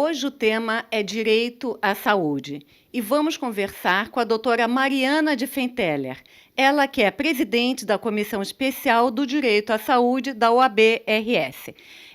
Hoje o tema é direito à saúde e vamos conversar com a doutora Mariana de Fenteler, ela que é presidente da Comissão Especial do Direito à Saúde da OAB-RS.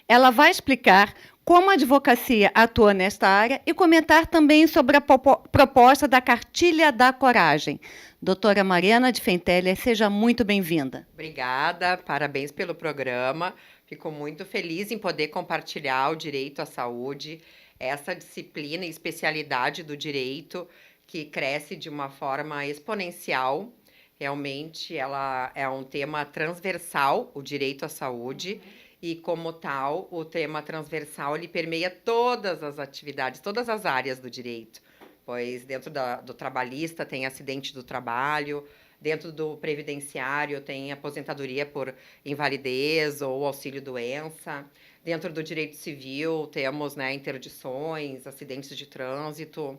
Ela vai explicar como a advocacia atua nesta área e comentar também sobre a proposta da Cartilha da Coragem. Doutora Mariana de Fenteler, seja muito bem-vinda. Obrigada, parabéns pelo programa. Fico muito feliz em poder compartilhar o direito à saúde, essa disciplina e especialidade do direito que cresce de uma forma exponencial. Realmente, ela é um tema transversal, o direito à saúde, e como tal, o tema transversal ele permeia todas as atividades, todas as áreas do direito, pois dentro do trabalhista tem acidente do trabalho, dentro do previdenciário tem aposentadoria por invalidez ou auxílio-doença. Dentro do direito civil temos, interdições, acidentes de trânsito.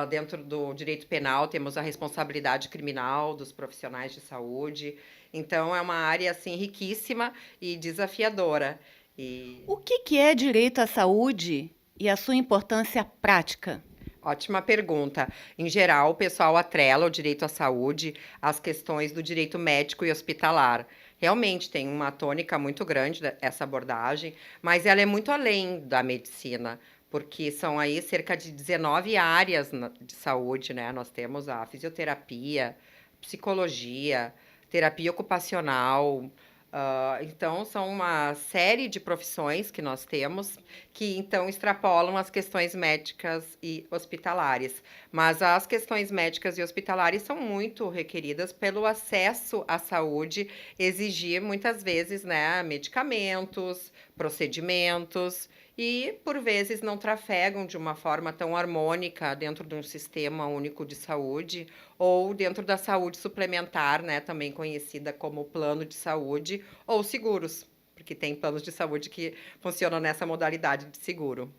Dentro do direito penal temos a responsabilidade criminal dos profissionais de saúde. Então, é uma área assim, riquíssima e desafiadora. O que é direito à saúde e a sua importância prática? Ótima pergunta. Em geral, o pessoal atrela o direito à saúde às questões do direito médico e hospitalar. Realmente tem uma tônica muito grande essa abordagem, mas ela é muito além da medicina, porque são aí cerca de 19 áreas de saúde, né? Nós temos a fisioterapia, psicologia, terapia ocupacional. Então, são uma série de profissões que nós temos que, então, extrapolam as questões médicas e hospitalares. Mas as questões médicas e hospitalares são muito requeridas pelo acesso à saúde, exigir, muitas vezes, né, medicamentos, procedimentos, e, por vezes, não trafegam de uma forma tão harmônica dentro de um sistema único de saúde ou dentro da saúde suplementar, né, também conhecida como plano de saúde ou seguros, porque tem planos de saúde que funcionam nessa modalidade de seguro.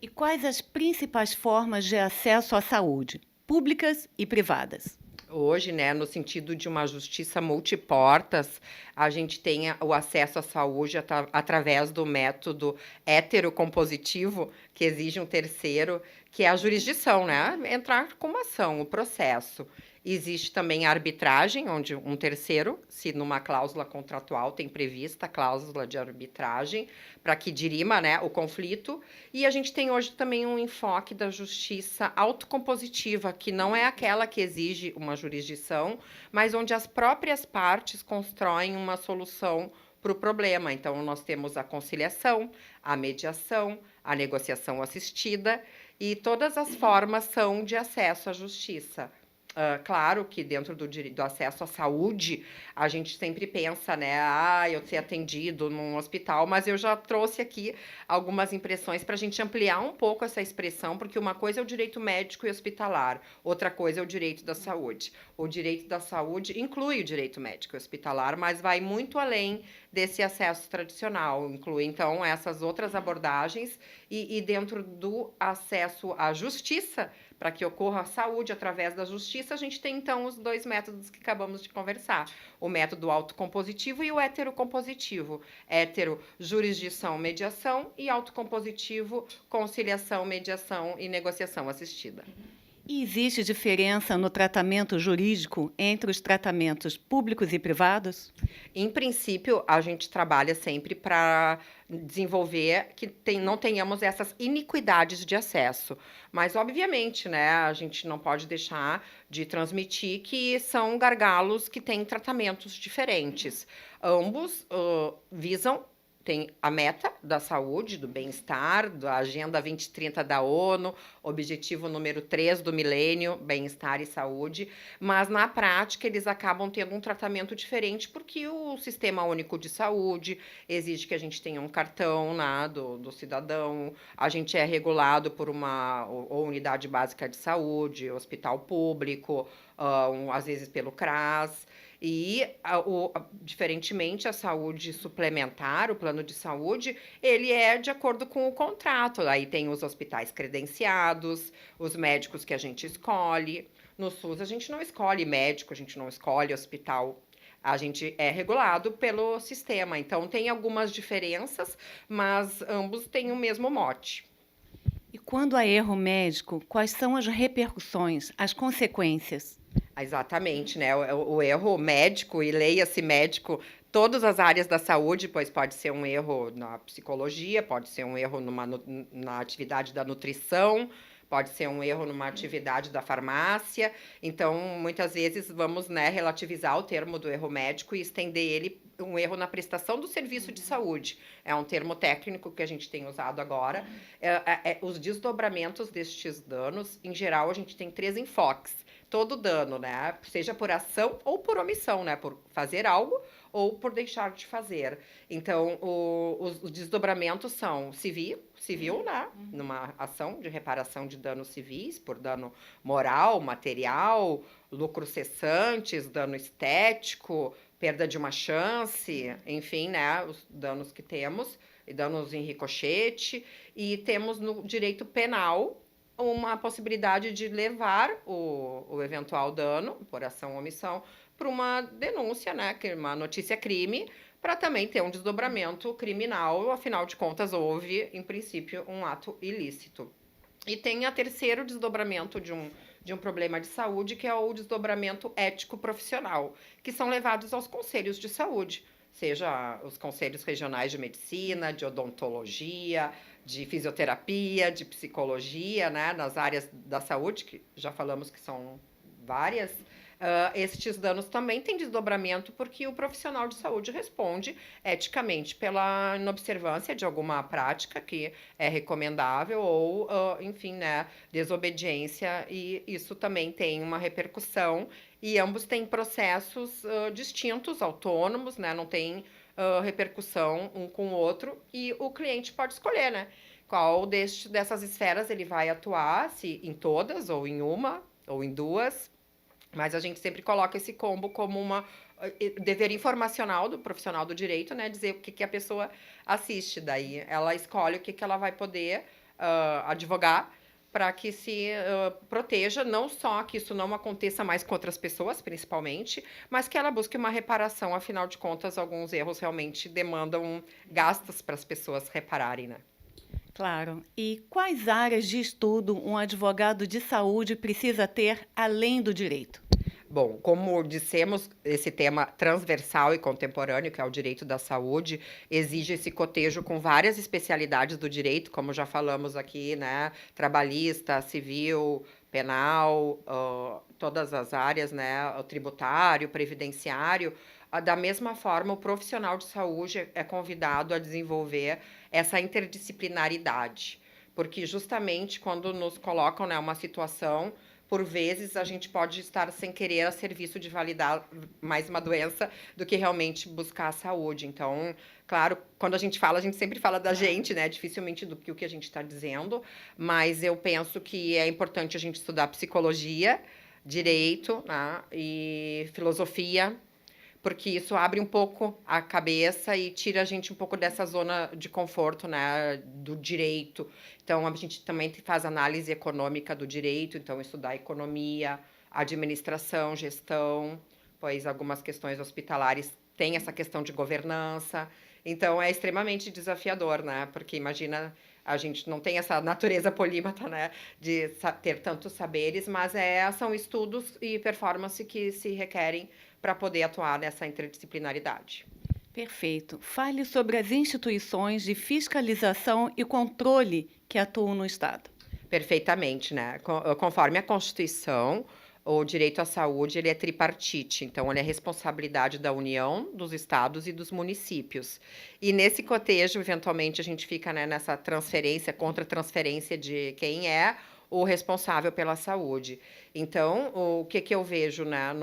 E quais as principais formas de acesso à saúde, públicas e privadas? Hoje, né, no sentido de uma justiça multiportas, a gente tem o acesso à saúde através do método heterocompositivo, que exige um terceiro, que é a jurisdição, né? Entrar com uma ação, o processo. Existe também a arbitragem, onde um terceiro, se numa cláusula contratual tem prevista a cláusula de arbitragem, para que dirima, né, o conflito. E a gente tem hoje também um enfoque da justiça autocompositiva, que não é aquela que exige uma jurisdição, mas onde as próprias partes constroem uma solução para o problema. Então, nós temos a conciliação, a mediação, a negociação assistida, e todas as formas são de acesso à justiça. Claro que dentro do acesso à saúde, a gente sempre pensa, né? Eu ser atendido num hospital, mas eu já trouxe aqui algumas impressões para a gente ampliar um pouco essa expressão, porque uma coisa é o direito médico e hospitalar, outra coisa é o direito da saúde. O direito da saúde inclui o direito médico e hospitalar, mas vai muito além desse acesso tradicional, inclui então essas outras abordagens e dentro do acesso à justiça, para que ocorra a saúde através da justiça, a gente tem então os dois métodos que acabamos de conversar: o método autocompositivo e o heterocompositivo. Hétero, jurisdição, mediação, e autocompositivo, conciliação, mediação e negociação assistida. E existe diferença no tratamento jurídico entre os tratamentos públicos e privados? Em princípio, a gente trabalha sempre para desenvolver que não tenhamos essas iniquidades de acesso. Mas, obviamente, né, a gente não pode deixar de transmitir que são gargalos que têm tratamentos diferentes. Ambos visam tem a meta da saúde, do bem-estar, da Agenda 2030 da ONU, objetivo número 3 do milênio, bem-estar e saúde, mas na prática eles acabam tendo um tratamento diferente porque o Sistema Único de Saúde exige que a gente tenha um cartão, né, do cidadão, a gente é regulado por uma ou unidade básica de saúde, hospital público, às vezes pelo CRAS. E, diferentemente, a saúde suplementar, o plano de saúde, ele é de acordo com o contrato. Aí tem os hospitais credenciados, os médicos que a gente escolhe. No SUS, a gente não escolhe médico, a gente não escolhe hospital. A gente é regulado pelo sistema. Então, tem algumas diferenças, mas ambos têm o mesmo mote. E quando há erro médico, quais são as repercussões, as consequências? Exatamente, né? O erro médico, e leia-se médico, todas as áreas da saúde, pois pode ser um erro na psicologia, pode ser um erro na atividade da nutrição, pode ser um erro numa atividade da farmácia. Então, muitas vezes vamos, né, relativizar o termo do erro médico e estender ele um erro na prestação do serviço de saúde. É um termo técnico que a gente tem usado agora. Os desdobramentos destes danos, em geral, a gente tem 3 enfoques. Todo dano, né? Seja por ação ou por omissão, né? Por fazer algo ou por deixar de fazer. Então, os desdobramentos são civil, né? Numa ação de reparação de danos civis, por dano moral, material, lucros cessantes, dano estético, perda de uma chance, enfim, né? Os danos que temos, e danos em ricochete. E temos no direito penal uma possibilidade de levar o eventual dano, por ação ou omissão, para uma denúncia, né, que é uma notícia-crime, para também ter um desdobramento criminal, afinal de contas, houve, em princípio, um ato ilícito. E tem a terceiro desdobramento de um problema de saúde, que é o desdobramento ético-profissional, que são levados aos conselhos de saúde, seja os conselhos regionais de medicina, de odontologia, de fisioterapia, de psicologia, né, nas áreas da saúde, que já falamos que são várias. Estes danos também têm desdobramento porque o profissional de saúde responde eticamente pela inobservância de alguma prática que é recomendável ou, enfim, né, desobediência, e isso também tem uma repercussão, e ambos têm processos distintos, autônomos, né, não tem repercussão um com o outro, e o cliente pode escolher, né, qual dessas esferas ele vai atuar, se em todas, ou em uma, ou em duas. Mas a gente sempre coloca esse combo como uma dever informacional do profissional do direito, né? Dizer o que a pessoa assiste. Daí ela escolhe o que ela vai poder advogar para que se proteja, não só que isso não aconteça mais com outras pessoas, principalmente, mas que ela busque uma reparação. Afinal de contas, alguns erros realmente demandam gastos para as pessoas repararem, né? Claro. E quais áreas de estudo um advogado de saúde precisa ter além do direito? Bom, como dissemos, esse tema transversal e contemporâneo, que é o direito da saúde, exige esse cotejo com várias especialidades do direito, como já falamos aqui, né? Trabalhista, civil, penal, todas as áreas, né? O tributário, previdenciário. Da mesma forma, o profissional de saúde é convidado a desenvolver essa interdisciplinaridade, porque justamente quando nos colocam, né, uma situação, por vezes a gente pode estar sem querer a serviço de validar mais uma doença do que realmente buscar a saúde. Então, claro, quando a gente fala, a gente sempre fala da gente, né? Dificilmente do que o que a gente está dizendo, mas eu penso que é importante a gente estudar psicologia, direito, né, e filosofia, porque isso abre um pouco a cabeça e tira a gente um pouco dessa zona de conforto, né, do direito. Então, a gente também faz análise econômica do direito, então estudar economia, administração, gestão, pois algumas questões hospitalares têm essa questão de governança. Então, é extremamente desafiador, né, porque imagina, a gente não tem essa natureza polímata, né, de ter tantos saberes, mas são estudos e performance que se requerem para poder atuar nessa interdisciplinaridade. Perfeito. Fale sobre as instituições de fiscalização e controle que atuam no Estado. Perfeitamente, né? Conforme a Constituição, o direito à saúde ele é tripartite, então ele é responsabilidade da União, dos estados e dos municípios. E nesse cotejo, eventualmente, a gente fica, né, nessa transferência, contra-transferência de quem é o responsável pela saúde. Então, o que eu vejo, né,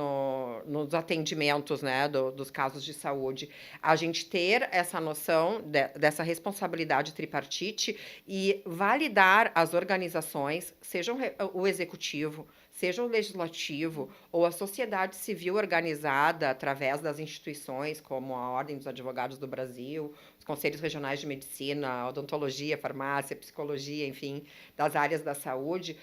nos atendimentos, né, dos casos de saúde, a gente ter essa noção dessa responsabilidade tripartite e validar as organizações, sejam o executivo, seja o legislativo ou a sociedade civil organizada através das instituições como a Ordem dos Advogados do Brasil, os conselhos regionais de medicina, odontologia, farmácia, psicologia, enfim, das áreas da saúde,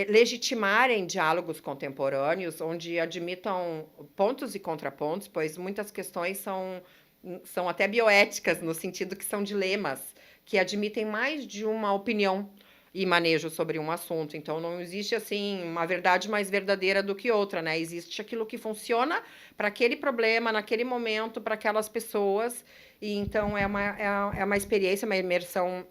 legitimarem diálogos contemporâneos onde admitam pontos e contrapontos, pois muitas questões são até bioéticas, no sentido que são dilemas, que admitem mais de uma opinião. e manejo sobre um assunto. Então, não existe, assim, uma verdade mais verdadeira do que outra, né? Existe aquilo que funciona para aquele problema, naquele momento, para aquelas pessoas. E então, é uma experiência, uma imersão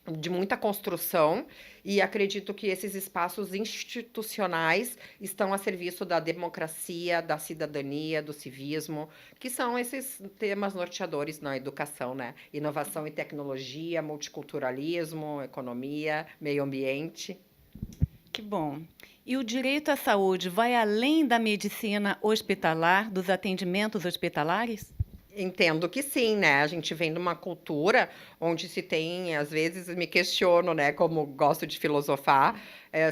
de muita construção, e acredito que esses espaços institucionais estão a serviço da democracia, da cidadania, do civismo, que são esses temas norteadores na educação, né? Inovação e tecnologia, multiculturalismo, economia, meio ambiente. Que bom. E o direito à saúde vai além da medicina hospitalar, dos atendimentos hospitalares? Entendo que sim, né? A gente vem de uma cultura onde se tem, às vezes me questiono, né, como gosto de filosofar,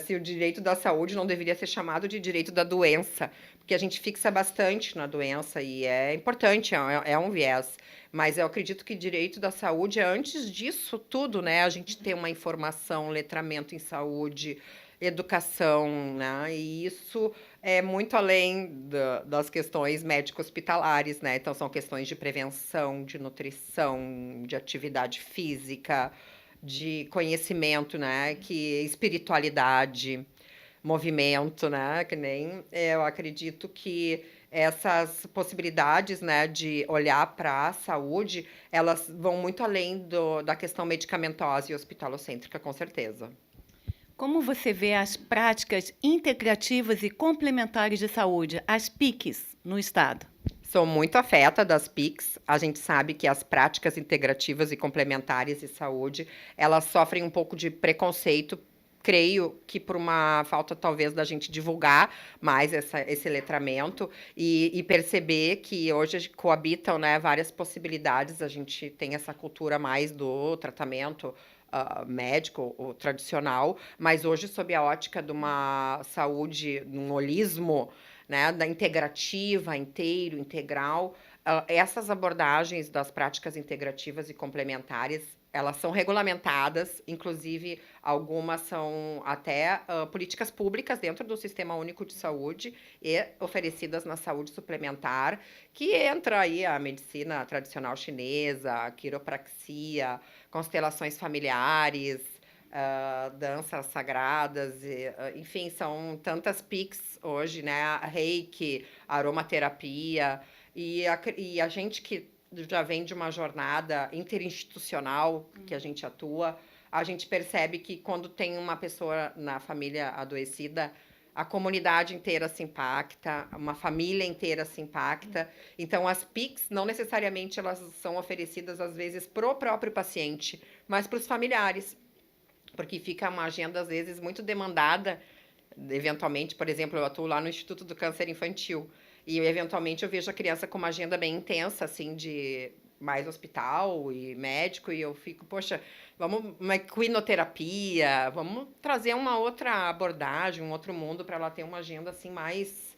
se o direito da saúde não deveria ser chamado de direito da doença, porque a gente fixa bastante na doença e é importante, é um viés. Mas eu acredito que direito da saúde é antes disso tudo, né? A gente ter uma informação, letramento em saúde, educação, né? E isso é muito além das questões médico-hospitalares, né? Então, são questões de prevenção, de nutrição, de atividade física, de conhecimento, né? Que espiritualidade, movimento, né? Que nem eu acredito que essas possibilidades, né, de olhar para a saúde, elas vão muito além da questão medicamentosa e hospitalocêntrica, com certeza. Como você vê as práticas integrativas e complementares de saúde, as PICs, no Estado? Sou muito afeta das PICs. A gente sabe que as práticas integrativas e complementares de saúde, elas sofrem um pouco de preconceito, creio que por uma falta, talvez, da gente divulgar mais esse letramento e perceber que hoje coabitam, né, várias possibilidades. A gente tem essa cultura mais do tratamento médico, o tradicional, mas hoje, sob a ótica de uma saúde, um holismo, né, da integrativa, inteiro, integral, essas abordagens das práticas integrativas e complementares, elas são regulamentadas, inclusive algumas são até políticas públicas dentro do Sistema Único de Saúde e oferecidas na saúde suplementar, que entra aí a medicina tradicional chinesa, a quiropraxia, constelações familiares, danças sagradas, enfim, são tantas PICs hoje, né? Reiki, aromaterapia, e a gente que já vem de uma jornada interinstitucional que a gente atua, a gente percebe que quando tem uma pessoa na família adoecida, a comunidade inteira se impacta, uma família inteira se impacta. Então, as PICs, não necessariamente elas são oferecidas, às vezes, para o próprio paciente, mas para os familiares, porque fica uma agenda, às vezes, muito demandada. Eventualmente, por exemplo, eu atuo lá no Instituto do Câncer Infantil, e eventualmente eu vejo a criança com uma agenda bem intensa, assim, de mais hospital e médico, e eu fico, poxa, vamos uma equinoterapia, vamos trazer uma outra abordagem, um outro mundo para ela ter uma agenda assim mais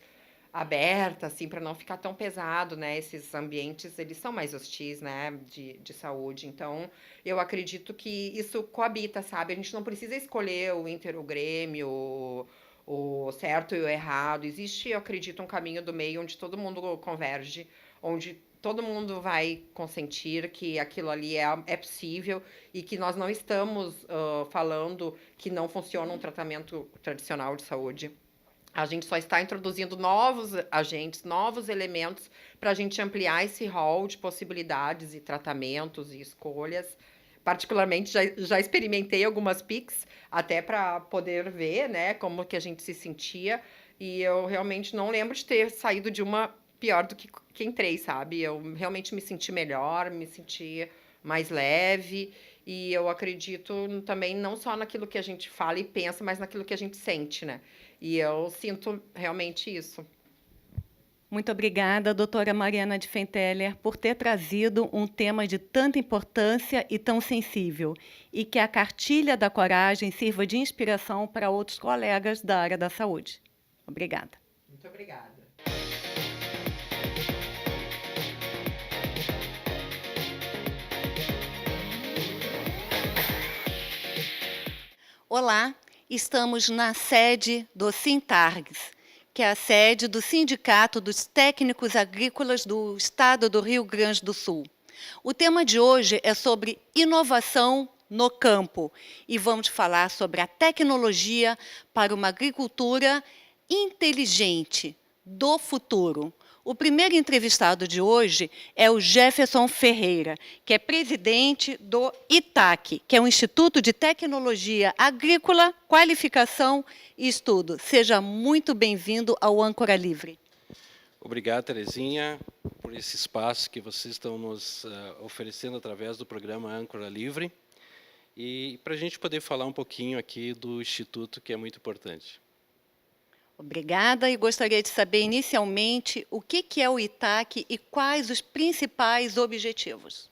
aberta, assim, para não ficar tão pesado, né? Esses ambientes, eles são mais hostis, né, de saúde. Então, eu acredito que isso coabita, sabe? A gente não precisa escolher o Inter, o Grêmio, o certo e o errado. Existe, eu acredito, um caminho do meio onde todo mundo converge, onde todo mundo vai consentir que aquilo ali é possível e que nós não estamos falando que não funciona um tratamento tradicional de saúde. A gente só está introduzindo novos agentes, novos elementos para a gente ampliar esse rol de possibilidades e tratamentos e escolhas. Particularmente, já experimentei algumas PICs, até para poder ver, né, como que a gente se sentia. E eu realmente não lembro de ter saído de uma pior do que entrei, sabe? Eu realmente me senti melhor, me senti mais leve. E eu acredito também não só naquilo que a gente fala e pensa, mas naquilo que a gente sente, né? E eu sinto realmente isso. Muito obrigada, doutora Mariana de Fenteler, por ter trazido um tema de tanta importância e tão sensível, e que a Cartilha da Coragem sirva de inspiração para outros colegas da área da saúde. Obrigada. Muito obrigada. Olá, estamos na sede do Sintargs, que é a sede do Sindicato dos Técnicos Agrícolas do Estado do Rio Grande do Sul. O tema de hoje é sobre inovação no campo. E vamos falar sobre a tecnologia para uma agricultura inteligente do futuro. O primeiro entrevistado de hoje é o Jefferson Ferreira, que é presidente do ITAC, que é o Instituto de Tecnologia Agrícola, Qualificação e Estudo. Seja muito bem-vindo ao Âncora Livre. Obrigado, Terezinha, por esse espaço que vocês estão nos oferecendo através do programa Âncora Livre e para a gente poder falar um pouquinho aqui do Instituto, que é muito importante. Obrigada, e gostaria de saber inicialmente o que é o ITAC e quais os principais objetivos.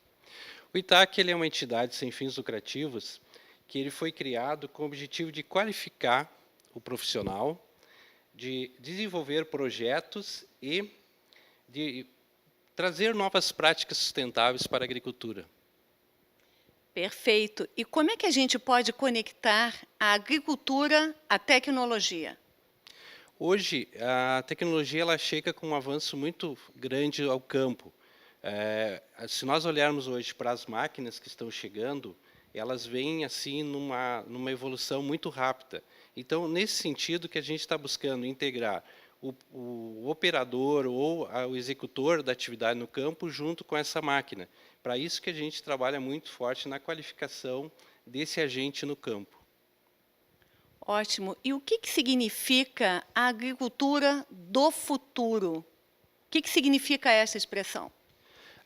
O ITAC ele é uma entidade sem fins lucrativos que ele foi criado com o objetivo de qualificar o profissional, de desenvolver projetos e de trazer novas práticas sustentáveis para a agricultura. Perfeito. E como é que a gente pode conectar a agricultura à tecnologia? Hoje, a tecnologia ela chega com um avanço muito grande ao campo. Se nós olharmos hoje para as máquinas que estão chegando, elas vêm assim numa evolução muito rápida. Então, nesse sentido que a gente está buscando integrar o operador ou o executor da atividade no campo junto com essa máquina. Para isso que a gente trabalha muito forte na qualificação desse agente no campo. Ótimo. E o que significa a agricultura do futuro? O que significa essa expressão?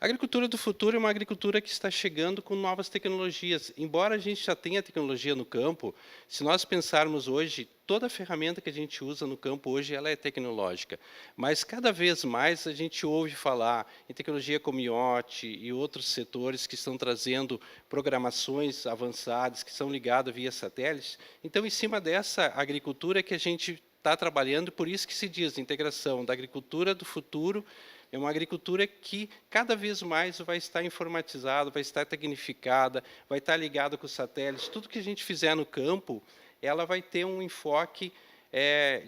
A agricultura do futuro é uma agricultura que está chegando com novas tecnologias. Embora a gente já tenha tecnologia no campo, se nós pensarmos hoje, toda a ferramenta que a gente usa no campo hoje ela é tecnológica. Mas cada vez mais a gente ouve falar em tecnologia como IoT e outros setores que estão trazendo programações avançadas, que são ligadas via satélites. Então, em cima dessa agricultura que a gente está trabalhando, por isso que se diz integração da agricultura do futuro. É uma agricultura que cada vez mais vai estar informatizada, vai estar tecnificada, vai estar ligada com os satélites. Tudo que a gente fizer no campo, ela vai ter um enfoque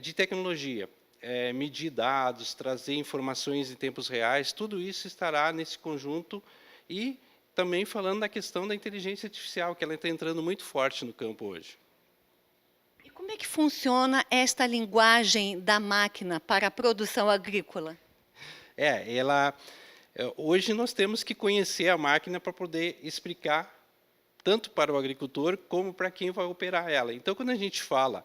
de tecnologia. Medir dados, trazer informações em tempos reais, tudo isso estará nesse conjunto. E também falando da questão da inteligência artificial, que ela está entrando muito forte no campo hoje. E como é que funciona esta linguagem da máquina para a produção agrícola? Hoje nós temos que conhecer a máquina para poder explicar tanto para o agricultor como para quem vai operar ela. Então, quando a gente fala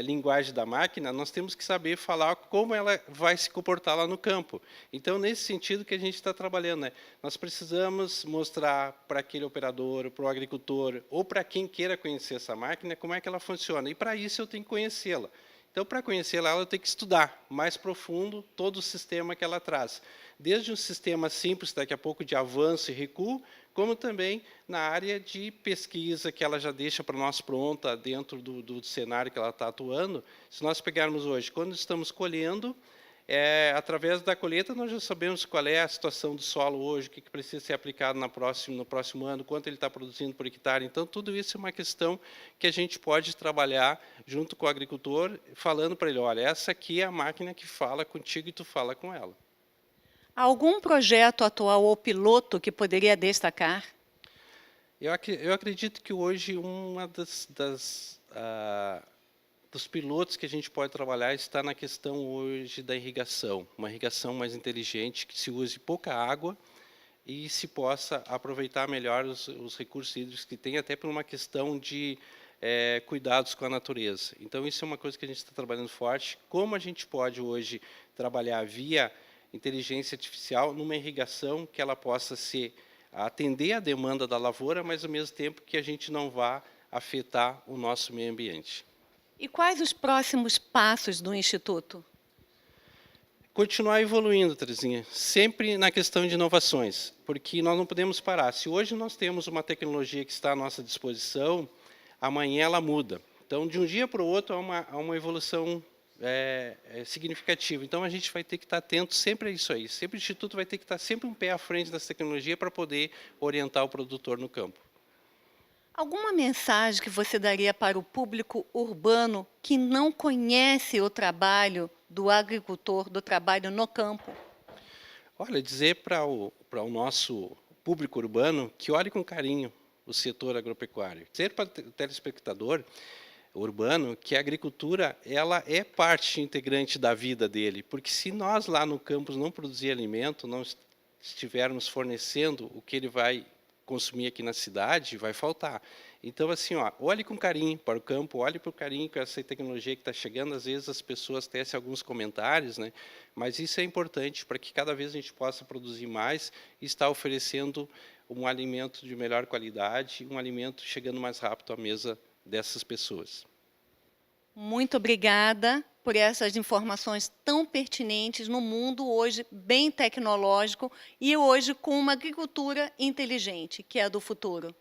linguagem da máquina, nós temos que saber falar como ela vai se comportar lá no campo. Então, nesse sentido que a gente está trabalhando, nós precisamos mostrar para aquele operador, para o agricultor, ou para quem queira conhecer essa máquina, como é que ela funciona. E, para isso, eu tenho que conhecê-la. Então, para conhecê-la, eu tenho que estudar mais profundo todo o sistema que ela traz. Desde um sistema simples, daqui a pouco, de avanço e recuo, como também na área de pesquisa, que ela já deixa para nós pronta dentro do cenário que ela está atuando. Se nós pegarmos hoje, quando estamos colhendo, através da colheita, nós já sabemos qual é a situação do solo hoje, o que precisa ser aplicado no próximo ano, quanto ele está produzindo por hectare. Então, tudo isso é uma questão que a gente pode trabalhar junto com o agricultor, falando para ele, olha, essa aqui é a máquina que fala contigo e tu fala com ela. Há algum projeto atual ou piloto que poderia destacar? Eu acredito que hoje uma dos pilotos que a gente pode trabalhar está na questão hoje da irrigação, uma irrigação mais inteligente, que se use pouca água e se possa aproveitar melhor os recursos hídricos que tem, até por uma questão de cuidados com a natureza. Então, isso é uma coisa que a gente está trabalhando forte. Como a gente pode hoje trabalhar via inteligência artificial numa irrigação que ela possa atender a demanda da lavoura, mas ao mesmo tempo que a gente não vá afetar o nosso meio ambiente. E quais os próximos passos do Instituto? Continuar evoluindo, Terezinha, sempre na questão de inovações, porque nós não podemos parar. Se hoje nós temos uma tecnologia que está à nossa disposição, amanhã ela muda. Então, de um dia para o outro, há uma evolução significativa. Então, a gente vai ter que estar atento sempre a isso aí. Sempre o Instituto vai ter que estar sempre um pé à frente dessa tecnologia para poder orientar o produtor no campo. Alguma mensagem que você daria para o público urbano que não conhece o trabalho do agricultor, do trabalho no campo? Olha, dizer para o nosso público urbano que olhe com carinho o setor agropecuário. Dizer para o telespectador urbano que a agricultura ela é parte integrante da vida dele, porque se nós lá no campus não produzir alimento, não estivermos fornecendo o que ele vai consumir aqui na cidade, vai faltar. Então, assim, ó, olhe com carinho para o campo, olhe com carinho com essa tecnologia que está chegando. Às vezes as pessoas tecem alguns comentários, né? Mas isso é importante para que cada vez a gente possa produzir mais e estar oferecendo um alimento de melhor qualidade, um alimento chegando mais rápido à mesa dessas pessoas. Muito obrigada por essas informações tão pertinentes no mundo hoje bem tecnológico e hoje com uma agricultura inteligente, que é a do futuro.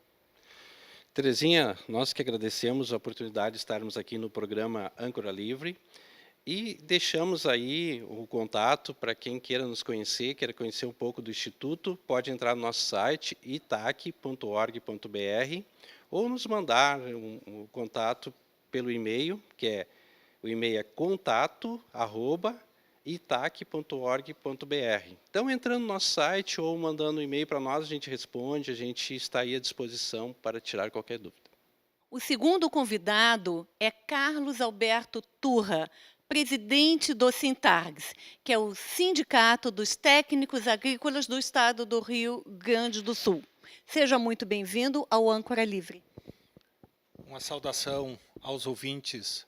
Terezinha, nós que agradecemos a oportunidade de estarmos aqui no programa Âncora Livre e deixamos aí o contato para quem queira nos conhecer, queira conhecer um pouco do Instituto, pode entrar no nosso site itac.org.br ou nos mandar um contato pelo e-mail, que é o e-mail é contato@itac.org.br. Então, entrando no nosso site ou mandando um e-mail para nós, a gente responde, a gente está aí à disposição para tirar qualquer dúvida. O segundo convidado é Carlos Alberto Turra, presidente do Sintargs, que é o Sindicato dos Técnicos Agrícolas do Estado do Rio Grande do Sul. Seja muito bem-vindo ao Âncora Livre. Uma saudação aos ouvintes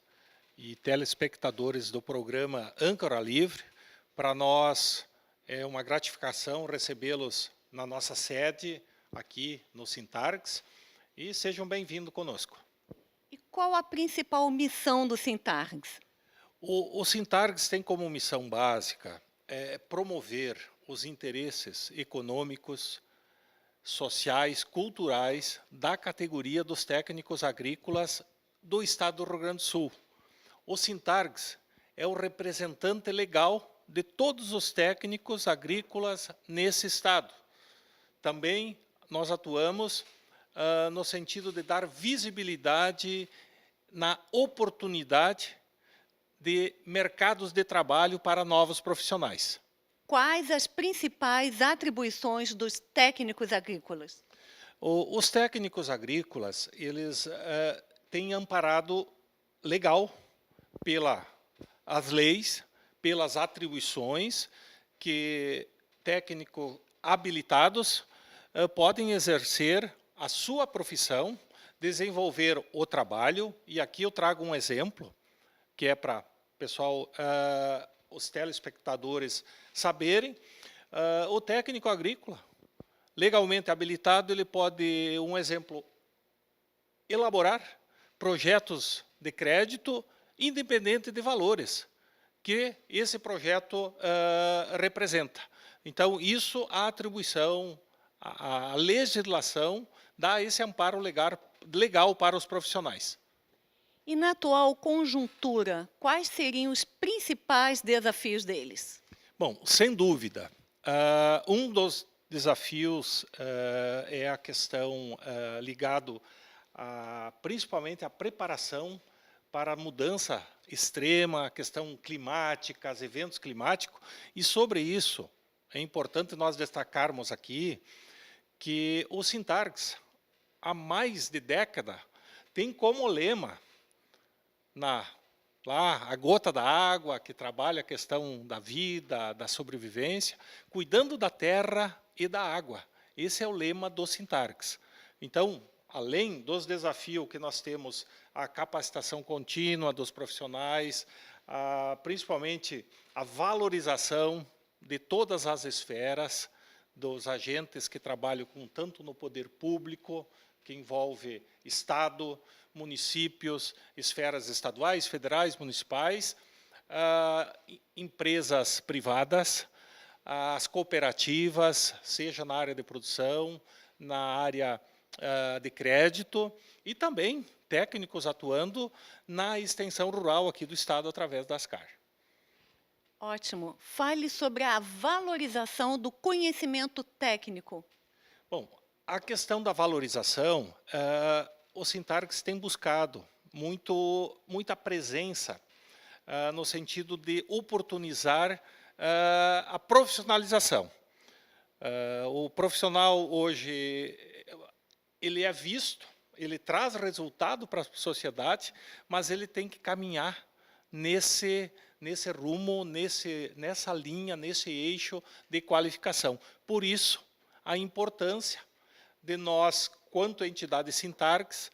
e telespectadores do programa Âncora Livre. Para nós é uma gratificação recebê-los na nossa sede aqui no Sintargs e sejam bem-vindos conosco. E qual a principal missão do Sintargs? O Sintargs tem como missão básica promover os interesses econômicos, sociais, culturais da categoria dos técnicos agrícolas do Estado do Rio Grande do Sul. O Sintargs é o representante legal de todos os técnicos agrícolas nesse estado. Também nós atuamos no sentido de dar visibilidade na oportunidade de mercados de trabalho para novos profissionais. Quais as principais atribuições dos técnicos agrícolas? Os técnicos agrícolas, eles têm amparado legal pelas leis, pelas atribuições que técnicos habilitados podem exercer a sua profissão, desenvolver o trabalho, e aqui eu trago um exemplo, que é para pessoal, os telespectadores saberem. O técnico agrícola, legalmente habilitado, ele pode, um exemplo, elaborar projetos de crédito independente de valores que esse projeto representa. Então, isso, a atribuição, a legislação dá esse amparo legal para os profissionais. E na atual conjuntura, quais seriam os principais desafios deles? Bom, sem dúvida, um dos desafios é a questão ligado principalmente à preparação para a mudança extrema, a questão climática, os eventos climáticos, e sobre isso é importante nós destacarmos aqui que o Sintargs, há mais de década, tem como lema lá a gota da água, que trabalha a questão da vida, da sobrevivência, cuidando da terra e da água. Esse é o lema do Sintargs. Então, além dos desafios que nós temos, a capacitação contínua dos profissionais, principalmente a valorização de todas as esferas, dos agentes que trabalham tanto no poder público, que envolve Estado, municípios, esferas estaduais, federais, municipais, empresas privadas, as cooperativas, seja na área de produção, na área de crédito, e também técnicos atuando na extensão rural aqui do Estado através da Ascar. Ótimo. Fale sobre a valorização do conhecimento técnico. Bom, a questão da valorização, o Sintargs tem buscado muita presença no sentido de oportunizar a profissionalização. O profissional hoje, ele é visto, ele traz resultado para a sociedade, mas ele tem que caminhar nesse rumo, nessa linha, nesse eixo de qualificação. Por isso, a importância de nós, quanto entidade Sintargs,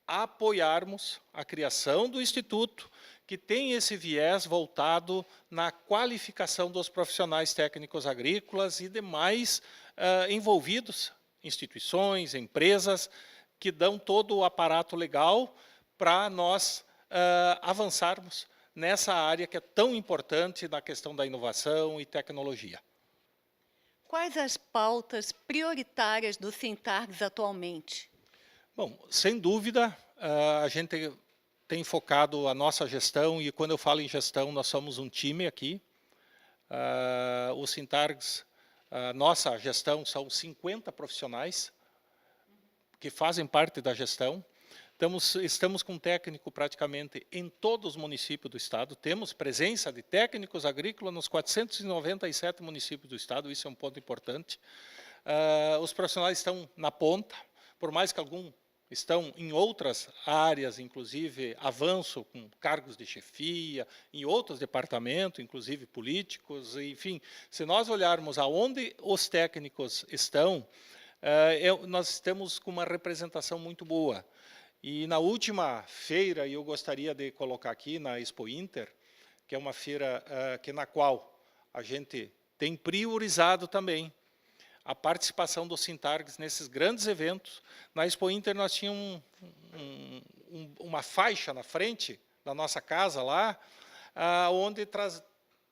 apoiarmos a criação do Instituto, que tem esse viés voltado na qualificação dos profissionais técnicos agrícolas e demais envolvidos, instituições, empresas, que dão todo o aparato legal para nós avançarmos nessa área que é tão importante na questão da inovação e tecnologia. Quais as pautas prioritárias do Sintargs atualmente? Bom, sem dúvida, a gente tem focado a nossa gestão, e quando eu falo em gestão, nós somos um time aqui. O Sintargs, a nossa gestão, são 50 profissionais que fazem parte da gestão. Estamos com técnico praticamente em todos os municípios do estado. Temos presença de técnicos agrícolas nos 497 municípios do estado, isso é um ponto importante. Os profissionais estão na ponta, por mais que alguns estão em outras áreas, inclusive avanço com cargos de chefia, em outros departamentos, inclusive políticos, enfim. Se nós olharmos aonde os técnicos estão, nós estamos com uma representação muito boa. E na última feira, e eu gostaria de colocar aqui na Expo Inter, que é uma feira na qual a gente tem priorizado também a participação dos Sintargs nesses grandes eventos. Na Expo Inter nós tínhamos uma faixa na frente da nossa casa lá, onde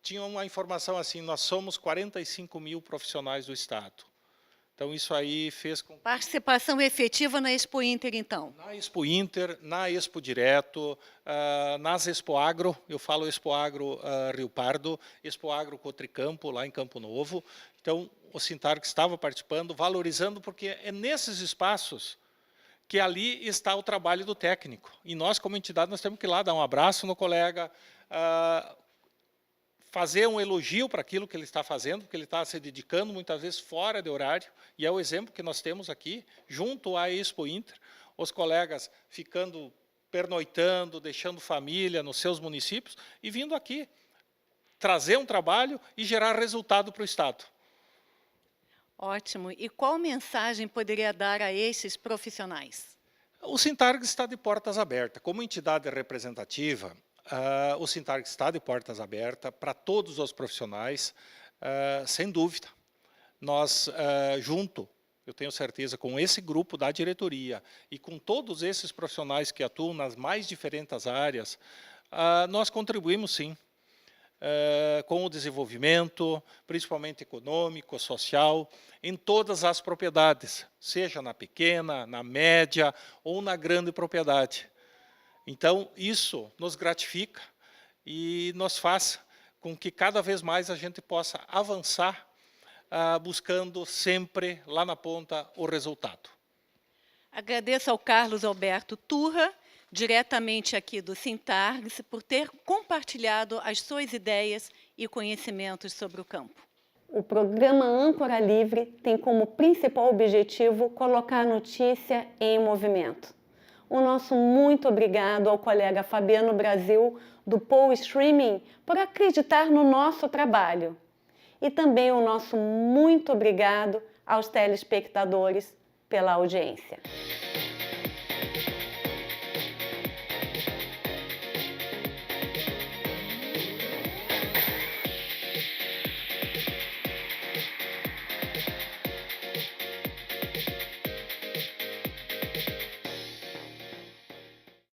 tinha uma informação assim: nós somos 45 mil profissionais do estado. Então, isso aí fez com... Participação efetiva na Expo Inter, então? Na Expo Inter, na Expo Direto, nas Expo Agro, eu falo Expo Agro Rio Pardo, Expo Agro Cotricampo, lá em Campo Novo. Então, o Sintargs estava participando, valorizando, porque é nesses espaços que ali está o trabalho do técnico. E nós, como entidade, nós temos que ir lá dar um abraço no colega, fazer um elogio para aquilo que ele está fazendo, porque ele está se dedicando muitas vezes fora de horário, e é o exemplo que nós temos aqui, junto à Expo Inter, os colegas ficando, pernoitando, deixando família nos seus municípios, e vindo aqui trazer um trabalho e gerar resultado para o estado. Ótimo. E qual mensagem poderia dar a esses profissionais? O Sintargs está de portas abertas. Como entidade representativa, o Sintargs está de portas abertas para todos os profissionais, sem dúvida. Nós, junto, eu tenho certeza, com esse grupo da diretoria e com todos esses profissionais que atuam nas mais diferentes áreas, nós contribuímos, sim, com o desenvolvimento, principalmente econômico, social, em todas as propriedades, seja na pequena, na média ou na grande propriedade. Então, isso nos gratifica e nos faz com que cada vez mais a gente possa avançar, buscando sempre, lá na ponta, o resultado. Agradeço ao Carlos Alberto Turra, diretamente aqui do Sintargs, por ter compartilhado as suas ideias e conhecimentos sobre o campo. O programa Âncora Livre tem como principal objetivo colocar a notícia em movimento. O nosso muito obrigado ao colega Fabiano Brasil, do POU Streaming, por acreditar no nosso trabalho. E também o nosso muito obrigado aos telespectadores pela audiência.